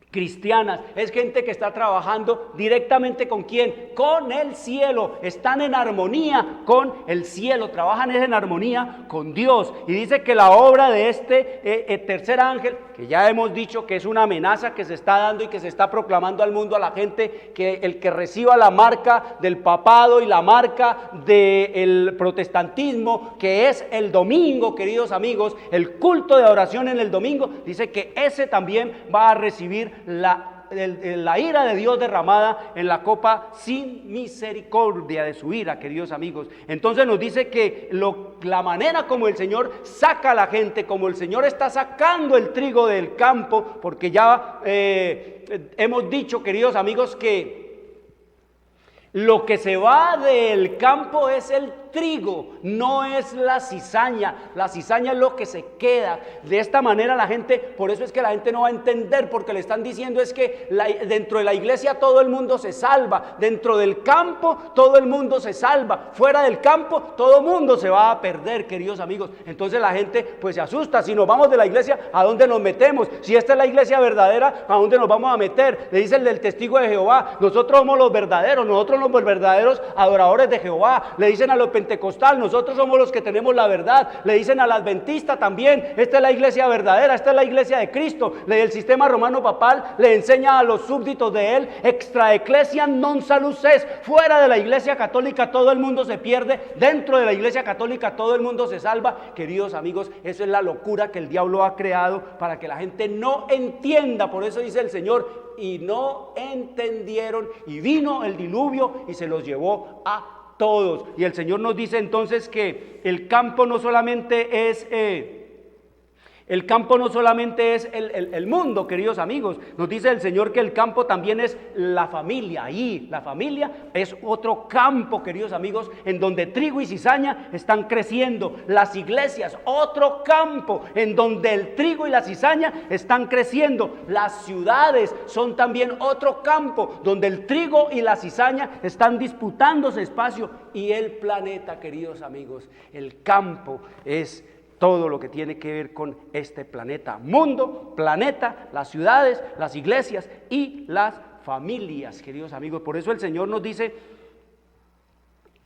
cristianas. Es gente que está trabajando directamente ¿con quién? Con el cielo. Están en armonía con el cielo, trabajan en armonía con Dios. Y dice que la obra de este tercer ángel, que ya hemos dicho que es una amenaza que se está dando y que se está proclamando al mundo, a la gente, que el que reciba la marca del papado y la marca del protestantismo, que es el domingo, queridos amigos, el culto de adoración en el domingo, dice que ese también va a recibir la ira de Dios derramada en la copa sin misericordia de su ira, queridos amigos. Entonces nos dice que la manera como el Señor saca a la gente, como el Señor está sacando el trigo del campo, porque ya hemos dicho, queridos amigos, que lo que se va del campo es el trigo, no es la cizaña. La cizaña es lo que se queda. De esta manera la gente, por eso es que la gente no va a entender, porque le están diciendo es que dentro de la iglesia todo el mundo se salva, dentro del campo todo el mundo se salva, fuera del campo todo el mundo se va a perder, queridos amigos. Entonces la gente pues se asusta. Si nos vamos de la iglesia, ¿a dónde nos metemos? Si esta es la iglesia verdadera, ¿a dónde nos vamos a meter? Le dice el del testigo de Jehová, nosotros somos los verdaderos, nosotros somos los verdaderos adoradores de Jehová. Le dicen a los pentecostal, nosotros somos los que tenemos la verdad. Le dicen al adventista también, esta es la iglesia verdadera, esta es la iglesia de Cristo. El sistema romano papal le enseña a los súbditos de él, extra ecclesia non salus est, fuera de la iglesia católica todo el mundo se pierde, dentro de la iglesia católica todo el mundo se salva. Queridos amigos, eso es la locura que el diablo ha creado para que la gente no entienda. Por eso dice el Señor, y no entendieron, y vino el diluvio y se los llevó a todos. Y el Señor nos dice entonces que el campo no solamente es el mundo, queridos amigos. Nos dice el Señor que el campo también es la familia. Ahí la familia es otro campo, queridos amigos, en donde trigo y cizaña están creciendo. Las iglesias, otro campo en donde el trigo y la cizaña están creciendo. Las ciudades son también otro campo donde el trigo y la cizaña están disputándose espacio. Y el planeta, queridos amigos, el campo es todo lo que tiene que ver con este planeta, mundo, planeta, las ciudades, las iglesias y las familias, queridos amigos. Por eso el Señor nos dice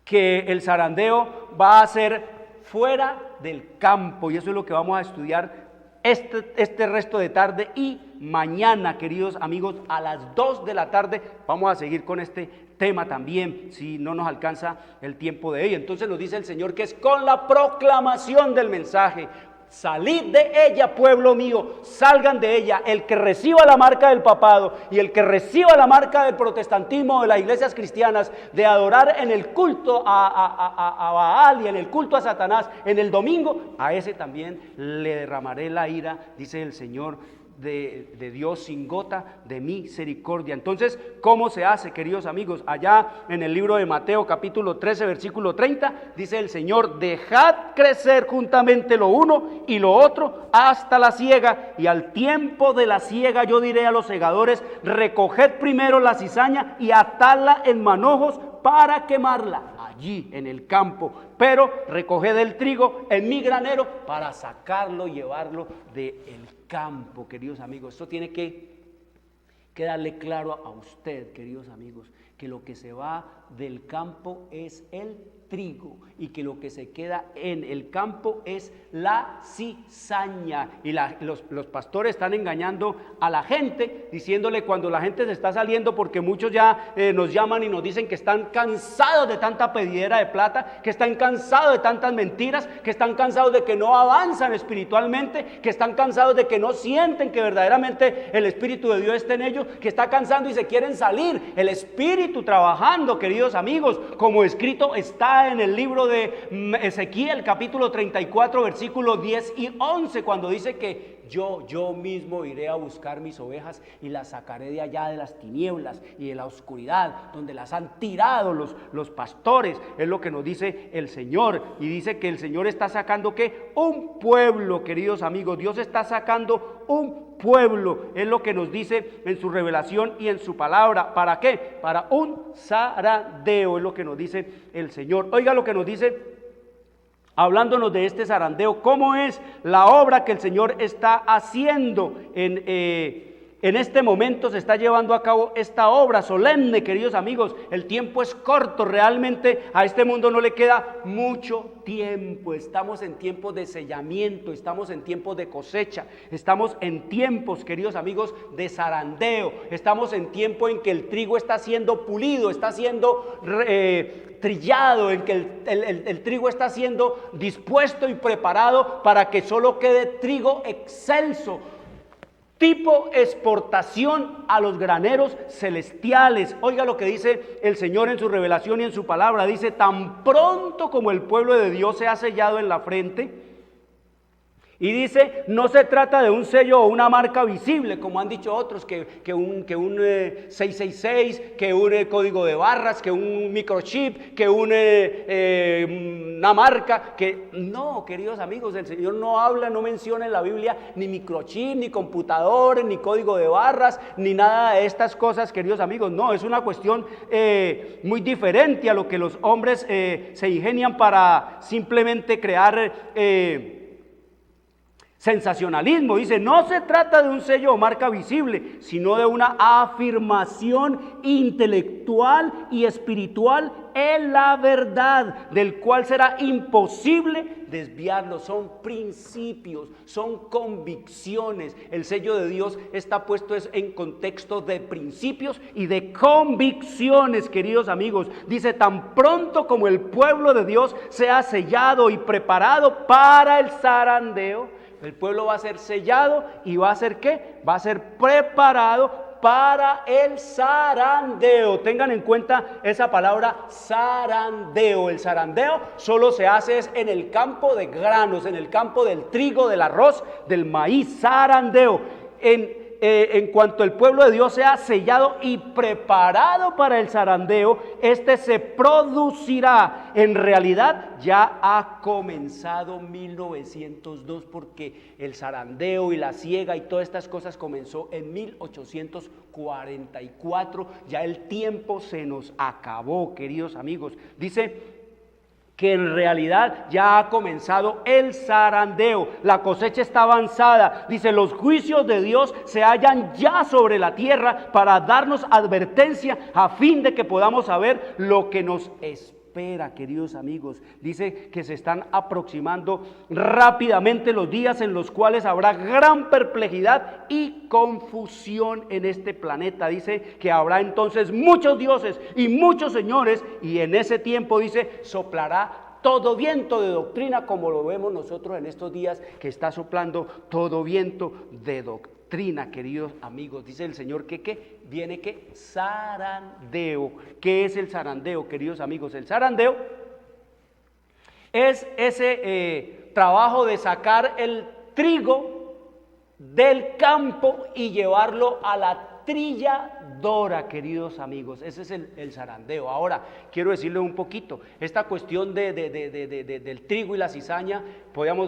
que el zarandeo va a ser fuera del campo, y eso es lo que vamos a estudiar este resto de tarde y mañana, queridos amigos, a las 2 de la tarde vamos a seguir con este tema también, si no nos alcanza el tiempo de hoy. Entonces nos dice el Señor que es con la proclamación del mensaje. Salid de ella, pueblo mío, salgan de ella. El que reciba la marca del papado y el que reciba la marca del protestantismo, de las iglesias cristianas, de adorar en el culto a Baal y en el culto a Satanás en el domingo, a ese también le derramaré la ira, dice el Señor, de Dios sin gota de misericordia. Entonces, ¿cómo se hace, queridos amigos? Allá en el libro de Mateo capítulo 13 versículo 30 dice el Señor: dejad crecer juntamente lo uno y lo otro hasta la siega, y al tiempo de la siega yo diré a los segadores: recoged primero la cizaña y atadla en manojos para quemarla. allí en el campo, pero recoged el trigo en mi granero para sacarlo y llevarlo del campo, queridos amigos. Esto tiene que darle claro a usted, queridos amigos, que lo que se va del campo es el trigo y que lo que se queda en el campo es la cizaña. Y los pastores están engañando a la gente, diciéndole cuando la gente se está saliendo, porque muchos ya nos llaman y nos dicen que están cansados de tanta pedidera de plata, que están cansados de tantas mentiras, que están cansados de que no avanzan espiritualmente, que están cansados de que no sienten que verdaderamente el Espíritu de Dios está en ellos, que está cansando y se quieren salir. El Espíritu trabajando, queridos amigos, como escrito está en el libro de Ezequiel, capítulo 34, versículos 10 y 11, cuando dice que yo mismo iré a buscar mis ovejas y las sacaré de allá de las tinieblas y de la oscuridad, donde las han tirado los pastores. Es lo que nos dice el Señor, y dice que el Señor está sacando ¿qué? Un pueblo, queridos amigos. Dios está sacando un pueblo, es lo que nos dice en su revelación y en su palabra. ¿Para qué? Para un zarandeo, es lo que nos dice el Señor. Oiga lo que nos dice, hablándonos de este zarandeo, cómo es la obra que el Señor está haciendo en este momento. Se está llevando a cabo esta obra solemne, queridos amigos. El tiempo es corto, realmente a este mundo no le queda mucho tiempo. Estamos en tiempos de sellamiento, estamos en tiempos de cosecha, estamos en tiempos, queridos amigos, de zarandeo. Estamos en tiempo en que el trigo está siendo pulido, está siendo trillado, en que el trigo está siendo dispuesto y preparado para que solo quede trigo excelso, tipo exportación a los graneros celestiales. Oiga lo que dice el Señor en su revelación y en su palabra. Dice: tan pronto como el pueblo de Dios se ha sellado en la frente. Y dice, no se trata de un sello o una marca visible, como han dicho otros, que un 666, que un código de barras, que un microchip, que una marca, que no, queridos amigos, el Señor no habla, no menciona en la Biblia ni microchip, ni computadores, ni código de barras, ni nada de estas cosas, queridos amigos. No, es una cuestión muy diferente a lo que los hombres se ingenian para simplemente crear sensacionalismo. Dice, no se trata de un sello o marca visible, sino de una afirmación intelectual y espiritual en la verdad, del cual será imposible desviarlo. Son principios, son convicciones. El sello de Dios está puesto en contexto de principios y de convicciones, queridos amigos. Dice, tan pronto como el pueblo de Dios sea sellado y preparado para el zarandeo. El pueblo va a ser sellado y va a ser ¿qué? Va a ser preparado para el zarandeo. Tengan en cuenta esa palabra zarandeo. El zarandeo solo se hace en el campo de granos, en el campo del trigo, del arroz, del maíz. Zarandeo. En cuanto el pueblo de Dios sea sellado y preparado para el zarandeo, este se producirá. En realidad ya ha comenzado 1902, porque el zarandeo y la siega y todas estas cosas comenzó en 1844. Ya el tiempo se nos acabó, queridos amigos. Dice que en realidad ya ha comenzado el zarandeo, la cosecha está avanzada. Dice, los juicios de Dios se hallan ya sobre la tierra para darnos advertencia a fin de que podamos saber lo que nos espera, queridos amigos. Dice que se están aproximando rápidamente los días en los cuales habrá gran perplejidad y confusión en este planeta. Dice que habrá entonces muchos dioses y muchos señores, y en ese tiempo, dice, soplará todo viento de doctrina, como lo vemos nosotros en estos días, que está soplando todo viento de doctrina, queridos amigos. Dice el Señor que viene que zarandeo. ¿Qué es el zarandeo, queridos amigos? El zarandeo es ese trabajo de sacar el trigo del campo y llevarlo a la trilladora, queridos amigos. Ese es el zarandeo. Ahora, quiero decirle un poquito, esta cuestión del trigo y la cizaña,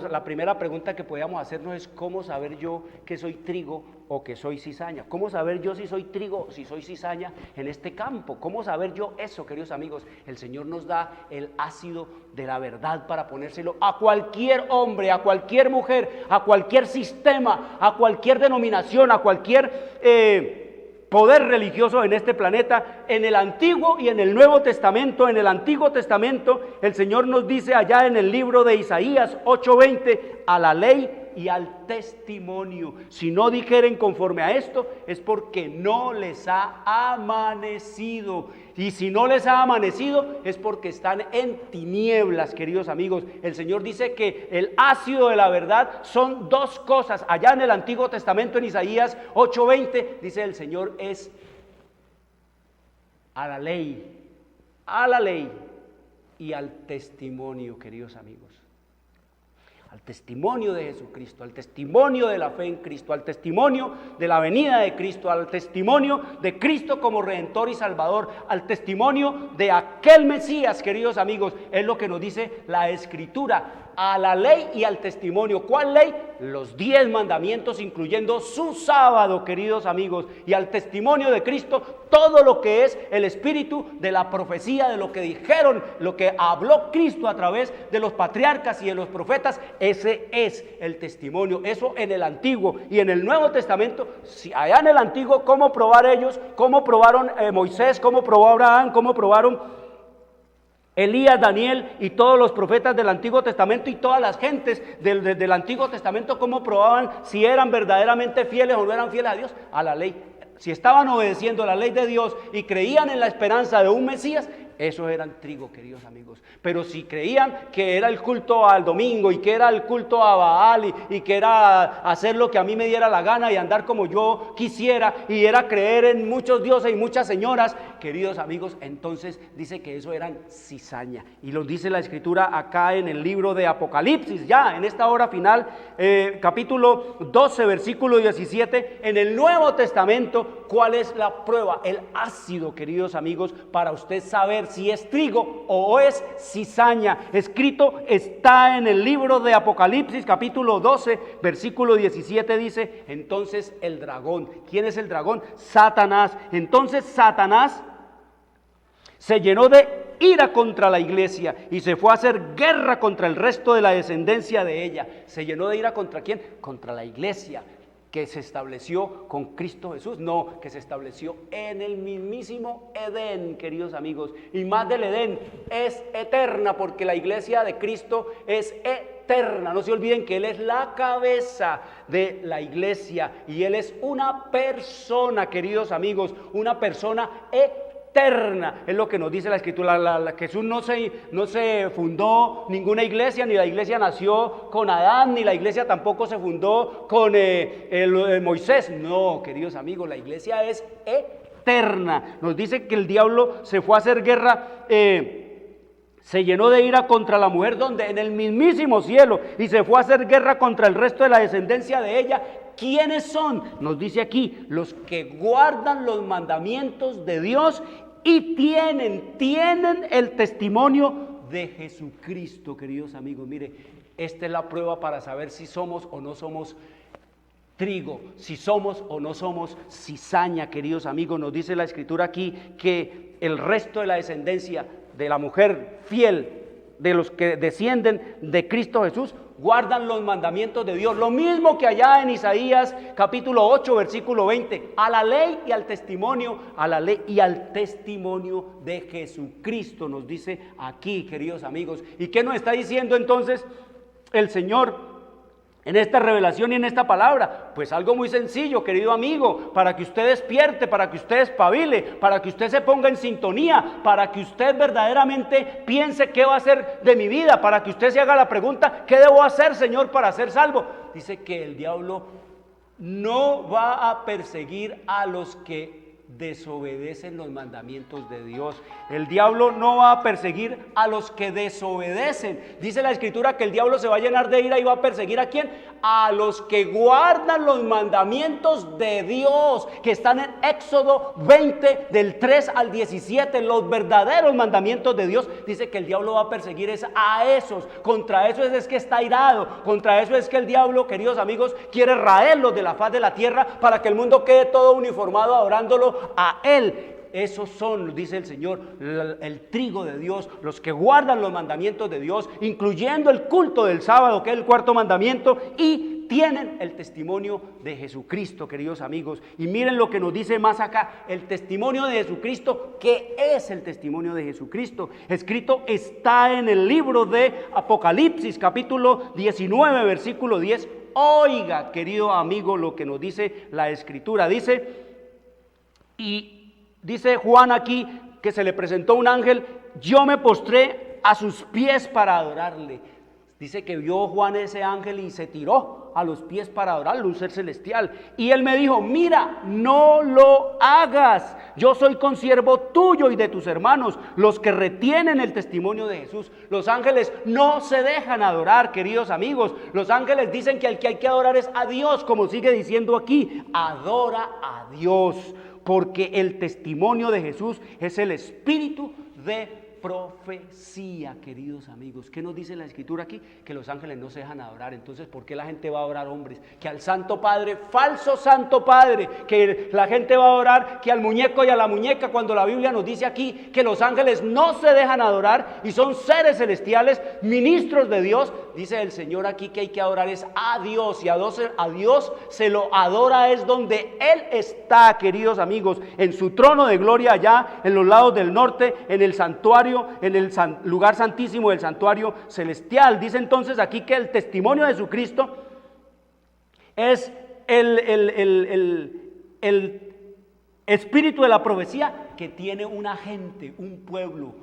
la primera pregunta que podíamos hacernos es, ¿cómo saber yo que soy trigo o que soy cizaña. ¿Cómo saber yo si soy trigo o si soy cizaña en este campo? ¿Cómo saber yo eso, queridos amigos? El Señor nos da el ácido de la verdad para ponérselo a cualquier hombre, a cualquier mujer, a cualquier sistema, a cualquier denominación, a cualquier poder religioso en este planeta. En el Antiguo y en el Nuevo Testamento. En el Antiguo Testamento el Señor nos dice allá en el libro de Isaías 8:20, a la ley y al testimonio. Si no dijeren conforme a esto, es porque no les ha amanecido. Y si no les ha amanecido, es porque están en tinieblas, queridos amigos. El Señor dice que el ácido de la verdad son dos cosas. Allá en el Antiguo Testamento, en Isaías 8:20, dice el Señor es a la ley y al testimonio, queridos amigos. Al testimonio de Jesucristo, al testimonio de la fe en Cristo, al testimonio de la venida de Cristo, al testimonio de Cristo como Redentor y Salvador, al testimonio de aquel Mesías, queridos amigos. Es lo que nos dice la Escritura, a la ley y al testimonio. ¿Cuál ley? Los 10 mandamientos, incluyendo su sábado, queridos amigos, y al testimonio de Cristo, todo lo que es el espíritu de la profecía, de lo que dijeron, lo que habló Cristo a través de los patriarcas y de los profetas. Ese es el testimonio. Eso en el Antiguo. Y en el Nuevo Testamento, si allá en el Antiguo, ¿cómo probar ellos? ¿Cómo probaron Moisés? ¿Cómo probó Abraham? ¿Cómo probaron Elías, Daniel y todos los profetas del Antiguo Testamento y todas las gentes del Antiguo Testamento? ¿Cómo probaban si eran verdaderamente fieles o no eran fieles a Dios? A la ley. Si estaban obedeciendo la ley de Dios y creían en la esperanza de un Mesías, esos eran trigo, queridos amigos. Pero si creían que era el culto al domingo y que era el culto a Baal y que era hacer lo que a mí me diera la gana y andar como yo quisiera y era creer en muchos dioses y muchas señoras, queridos amigos, entonces dice que eso eran cizaña. Y lo dice la Escritura acá en el libro de Apocalipsis, ya en esta hora final, capítulo 12, versículo 17, en el Nuevo Testamento. ¿Cuál es la prueba? El ácido, queridos amigos, para usted saber si es trigo o es cizaña. Escrito está en el libro de Apocalipsis, capítulo 12, versículo 17, dice, entonces el dragón. ¿Quién es el dragón? Satanás. Entonces Satanás se llenó de ira contra la iglesia y se fue a hacer guerra contra el resto de la descendencia de ella. ¿Se llenó de ira contra quién? Contra la iglesia que se estableció con Cristo Jesús. No, que se estableció en el mismísimo Edén, queridos amigos. Y más del Edén, es eterna, porque la iglesia de Cristo es eterna. No se olviden que Él es la cabeza de la iglesia y Él es una persona, queridos amigos, una persona eterna. Es lo que nos dice la Escritura. Jesús no se fundó ninguna iglesia, ni la iglesia nació con Adán, ni la iglesia tampoco se fundó con Moisés. No, queridos amigos, la iglesia es eterna. Nos dice que el diablo se fue a hacer guerra, se llenó de ira contra la mujer, donde en el mismísimo cielo, y se fue a hacer guerra contra el resto de la descendencia de ella. ¿Quiénes son? Nos dice aquí, los que guardan los mandamientos de Dios y tienen el testimonio de Jesucristo, queridos amigos. Mire, esta es la prueba para saber si somos o no somos trigo, si somos o no somos cizaña, queridos amigos. Nos dice la Escritura aquí que el resto de la descendencia de la mujer fiel, de los que descienden de Cristo Jesús, guardan los mandamientos de Dios. Lo mismo que allá en Isaías capítulo 8, versículo 20, a la ley y al testimonio, a la ley y al testimonio de Jesucristo, nos dice aquí, queridos amigos. ¿Y qué nos está diciendo entonces el Señor en esta revelación y en esta palabra? Pues algo muy sencillo, querido amigo, para que usted despierte, para que usted espabile, para que usted se ponga en sintonía, para que usted verdaderamente piense qué va a hacer de mi vida, para que usted se haga la pregunta, ¿qué debo hacer, Señor, para ser salvo? Dice que el diablo no va a perseguir a los que desobedecen los mandamientos de Dios. El diablo no va a perseguir a los que desobedecen. Dice la Escritura que el diablo se va a llenar de ira y va a perseguir ¿a quién? A los que guardan los mandamientos de Dios, que están en Éxodo 20 del 3 al 17, los verdaderos mandamientos de Dios. Dice que el diablo va a perseguir a esos. Contra eso es que está irado. Contra eso es que el diablo, queridos amigos, quiere raerlos de la faz de la tierra para que el mundo quede todo uniformado adorándolo a él. Esos son, dice el Señor, el trigo de Dios, los que guardan los mandamientos de Dios, incluyendo el culto del sábado, que es el cuarto mandamiento, y tienen el testimonio de Jesucristo, queridos amigos. Y miren lo que nos dice más acá, el testimonio de Jesucristo. ¿Qué es el testimonio de Jesucristo? Escrito está en el libro de Apocalipsis, capítulo 19, versículo 10. Oiga, querido amigo, lo que nos dice la Escritura. Dice Juan aquí que se le presentó un ángel. Yo me postré a sus pies para adorarle. Dice que vio Juan ese ángel y se tiró a los pies para adorarle, un ser celestial. Y él me dijo, mira, no lo hagas. Yo soy consiervo tuyo y de tus hermanos, los que retienen el testimonio de Jesús. Los ángeles no se dejan adorar, queridos amigos. Los ángeles dicen que al que hay que adorar es a Dios, como sigue diciendo aquí. Adora a Dios, porque el testimonio de Jesús es el espíritu de profecía, queridos amigos. ¿Qué nos dice la Escritura aquí? Que los ángeles no se dejan adorar. Entonces, ¿por qué la gente va a adorar hombres? Que al Santo Padre, falso Santo Padre, que la gente va a adorar que al muñeco y a la muñeca, cuando la Biblia nos dice aquí que los ángeles no se dejan adorar y son seres celestiales, ministros de Dios. Dice el Señor aquí que hay que adorar es a Dios, y a Dios se lo adora es donde Él está, queridos amigos, en su trono de gloria allá en los lados del norte, en el santuario, en el lugar santísimo del santuario celestial. Dice entonces aquí que el testimonio de Jesucristo es el espíritu de la profecía que tiene una gente, un pueblo,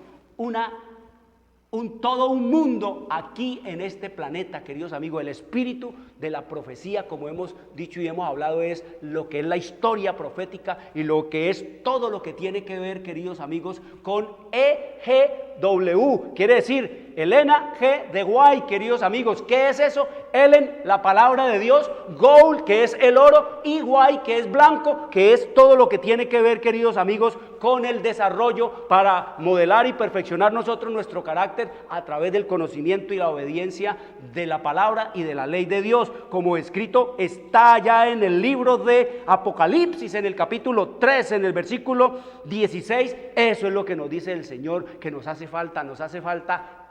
todo un mundo aquí en este planeta, queridos amigos. El espíritu de la profecía, como hemos dicho y hemos hablado, es lo que es la historia profética y lo que es todo lo que tiene que ver, queridos amigos, con EGW, quiere decir Elena G. de Guay, queridos amigos. ¿Qué es eso? Elen, la palabra de Dios, gold, que es el oro, y Guay, que es blanco, que es todo lo que tiene que ver, queridos amigos, con el desarrollo para modelar y perfeccionar nosotros nuestro carácter a través del conocimiento y la obediencia de la palabra y de la ley de Dios, como escrito está allá en el libro de Apocalipsis, en el capítulo 3, en el versículo 16. Eso es lo que nos dice el Señor, que nos hace falta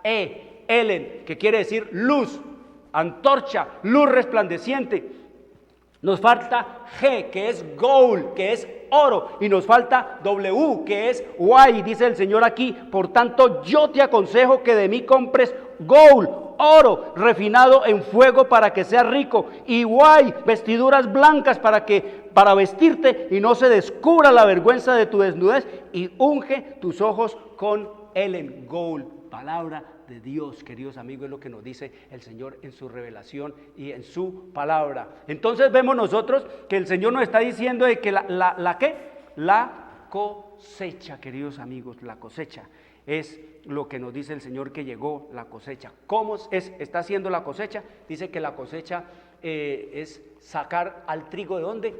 Elen, que quiere decir luz, antorcha, luz resplandeciente. Nos falta G, que es gold, que es oro, y nos falta W, que es guay. Dice el Señor aquí, por tanto yo te aconsejo que de mí compres gold, oro refinado en fuego para que seas rico, y guay, vestiduras blancas para vestirte y no se descubra la vergüenza de tu desnudez, y unge tus ojos con Elen, gold. Palabra de Dios, queridos amigos, es lo que nos dice el Señor en su revelación y en su palabra. Entonces vemos nosotros que el Señor nos está diciendo de que la cosecha, queridos amigos, la cosecha es lo que nos dice el Señor, que llegó la cosecha. ¿Cómo está haciendo la cosecha? Dice que la cosecha es sacar al trigo, ¿de dónde?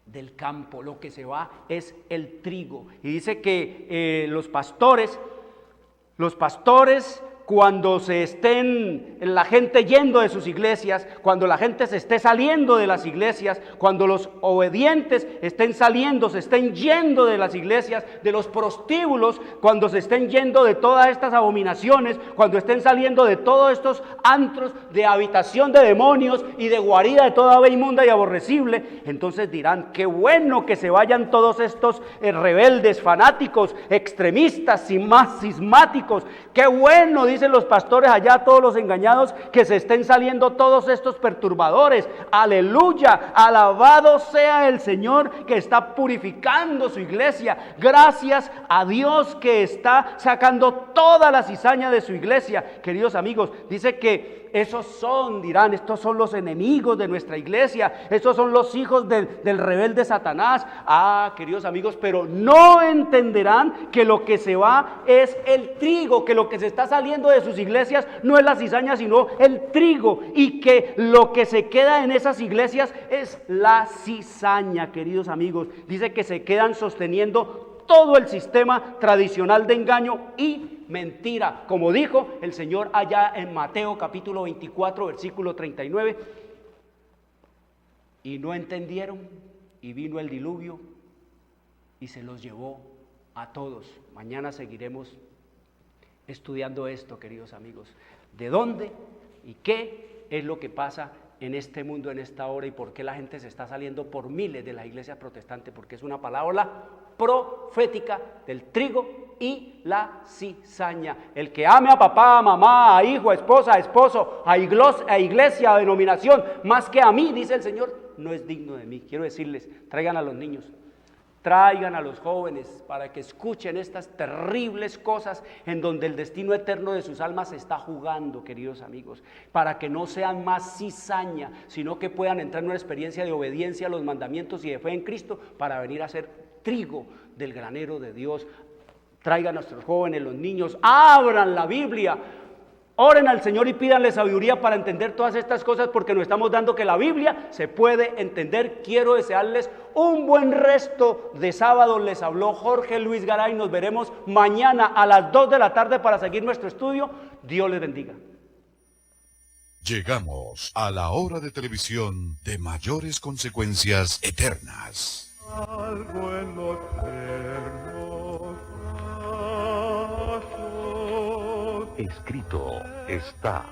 Del campo. Lo que se va es el trigo. Y dice que los pastores, cuando se estén la gente yendo de sus iglesias, cuando la gente se esté saliendo de las iglesias, cuando los obedientes estén saliendo, se estén yendo de las iglesias, de los prostíbulos, cuando se estén yendo de todas estas abominaciones, cuando estén saliendo de todos estos antros de habitación de demonios y de guarida de toda ave inmunda y aborrecible, entonces dirán: qué bueno que se vayan todos estos rebeldes, fanáticos, extremistas, cismáticos. Qué bueno, dicen los pastores allá, todos los engañados, que se estén saliendo todos estos perturbadores. Aleluya, alabado sea el Señor que está purificando su iglesia. Gracias a Dios que está sacando toda la cizaña de su iglesia. Queridos amigos, dice que esos son, dirán, estos son los enemigos de nuestra iglesia, estos son los hijos del rebelde Satanás. Queridos amigos, pero no entenderán que lo que se va es el trigo, que lo que se está saliendo de sus iglesias no es la cizaña, sino el trigo, y que lo que se queda en esas iglesias es la cizaña, queridos amigos. Dice que se quedan sosteniendo todo el sistema tradicional de engaño y mentira, como dijo el Señor allá en Mateo capítulo 24, versículo 39. Y no entendieron, y vino el diluvio y se los llevó a todos. Mañana seguiremos estudiando esto, queridos amigos. ¿De dónde y qué es lo que pasa en este mundo, en esta hora, y por qué la gente se está saliendo por miles de la iglesia protestante? Porque es una palabra profética del trigo y la cizaña. El que ame a papá, a mamá, a hijo, a esposa, a esposo, a iglesia, a denominación, más que a mí, dice el Señor, no es digno de mí. Quiero decirles, traigan a los niños, traigan a los jóvenes para que escuchen estas terribles cosas en donde el destino eterno de sus almas se está jugando, queridos amigos, para que no sean más cizaña, sino que puedan entrar en una experiencia de obediencia a los mandamientos y de fe en Cristo para venir a ser trigo del granero de Dios. Traigan a nuestros jóvenes, los niños, abran la Biblia, oren al Señor y pídanle sabiduría para entender todas estas cosas, porque nos estamos dando que la Biblia se puede entender. Quiero desearles un buen resto de sábado. Les habló Jorge Luis Garay. Nos veremos mañana a las 2 de la tarde para seguir nuestro estudio. Dios les bendiga. Llegamos a la hora de televisión de mayores consecuencias eternas. algo en los eternos brazos. Escrito está.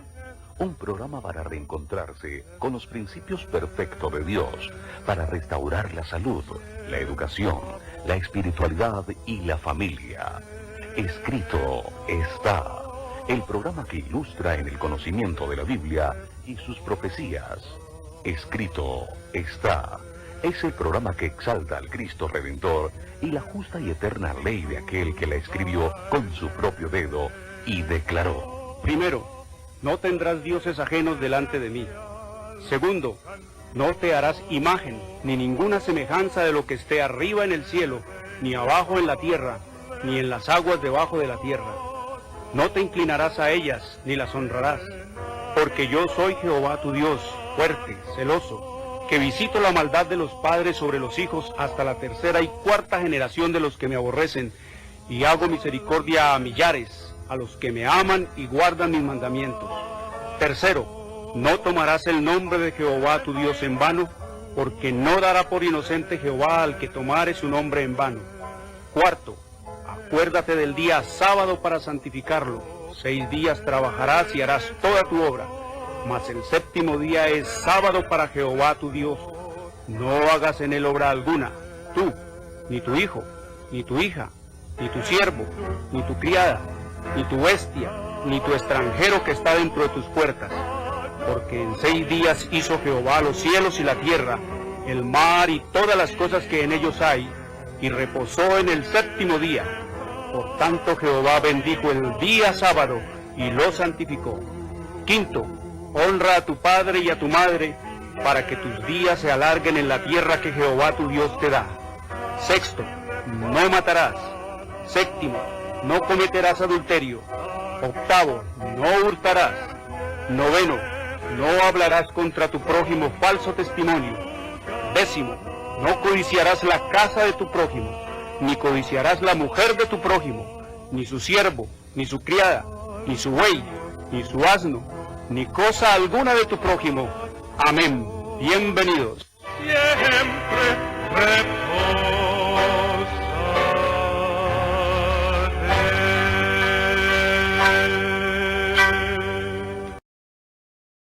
Un programa para reencontrarse con los principios perfectos de Dios, para restaurar la salud, la educación, la espiritualidad y la familia. Escrito está. El programa que ilustra en el conocimiento de la Biblia y sus profecías. Escrito está. Es el programa que exalta al Cristo Redentor y la justa y eterna ley de aquel que la escribió con su propio dedo y declaró. Primero, no tendrás dioses ajenos delante de mí. Segundo, no te harás imagen, ni ninguna semejanza de lo que esté arriba en el cielo, ni abajo en la tierra, ni en las aguas debajo de la tierra. No te inclinarás a ellas, ni las honrarás, porque yo soy Jehová tu Dios, fuerte, celoso, que visito la maldad de los padres sobre los hijos hasta la tercera y cuarta generación de los que me aborrecen, y hago misericordia a millares, a los que me aman y guardan mis mandamientos. Tercero, no tomarás el nombre de Jehová tu Dios en vano, porque no dará por inocente Jehová al que tomare su nombre en vano. Cuarto, acuérdate del día sábado para santificarlo. 6 días trabajarás y harás toda tu obra, mas el séptimo día es sábado para Jehová tu Dios. No hagas en él obra alguna, tú, ni tu hijo, ni tu hija, ni tu siervo, ni tu criada, ni tu bestia, ni tu extranjero que está dentro de tus puertas. Porque en 6 días hizo Jehová los cielos y la tierra, el mar y todas las cosas que en ellos hay, y reposó en el séptimo día. Por tanto Jehová bendijo el día sábado y lo santificó. Quinto, honra a tu padre y a tu madre, para que tus días se alarguen en la tierra que Jehová tu Dios te da. Sexto, no matarás. Séptimo, no cometerás adulterio. Octavo, no hurtarás. Noveno, no hablarás contra tu prójimo falso testimonio. Décimo, no codiciarás la casa de tu prójimo, ni codiciarás la mujer de tu prójimo, ni su siervo, ni su criada, ni su buey, ni su asno, ni cosa alguna de tu prójimo. Amén. Bienvenidos. Siempre